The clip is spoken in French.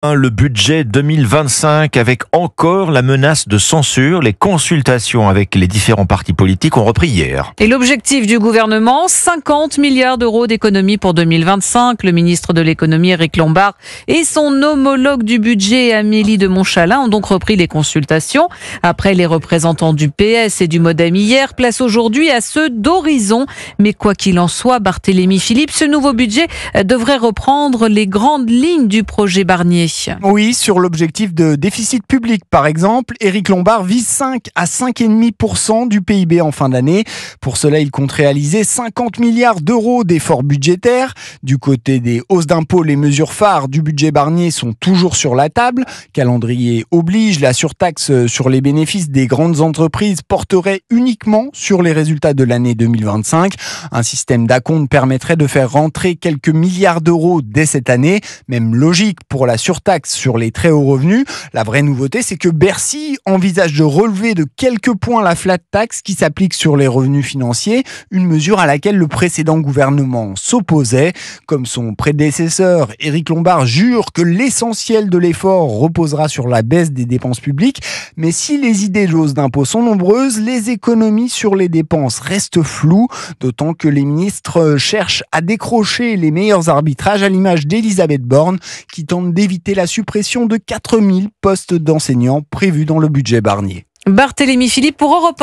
Le budget 2025 avec encore la menace de censure. Les consultations avec les différents partis politiques ont repris hier. Et l'objectif du gouvernement, 50 milliards d'euros d'économies pour 2025. Le ministre de l'économie, Éric Lombard, et son homologue du budget, Amélie de Montchalin, ont donc repris les consultations. Après les représentants du PS et du MoDem hier, place aujourd'hui à ceux d'Horizon. Mais quoi qu'il en soit, Barthélémy Philippe, ce nouveau budget devrait reprendre les grandes lignes du projet Barnier. Oui, sur l'objectif de déficit public, par exemple, Éric Lombard vise 5 à 5,5% du PIB en fin d'année. Pour cela, il compte réaliser 50 milliards d'euros d'efforts budgétaires. Du côté des hausses d'impôts, les mesures phares du budget Barnier sont toujours sur la table. Calendrier oblige, la surtaxe sur les bénéfices des grandes entreprises porterait uniquement sur les résultats de l'année 2025. Un système d'acompte permettrait de faire rentrer quelques milliards d'euros dès cette année, même logique pour la surtaxe sur les très hauts revenus. La vraie nouveauté, c'est que Bercy envisage de relever de quelques points la flat tax qui s'applique sur les revenus financiers, une mesure à laquelle le précédent gouvernement s'opposait. Comme son prédécesseur, Éric Lombard jure que l'essentiel de l'effort reposera sur la baisse des dépenses publiques. Mais si les idées de hausse d'impôts sont nombreuses, les économies sur les dépenses restent floues, d'autant que les ministres cherchent à décrocher les meilleurs arbitrages à l'image d'Elisabeth Borne qui tente d'éviter la suppression de 4000 postes d'enseignants prévus dans le budget Barnier. Barthélémy Philippe pour Europe 1.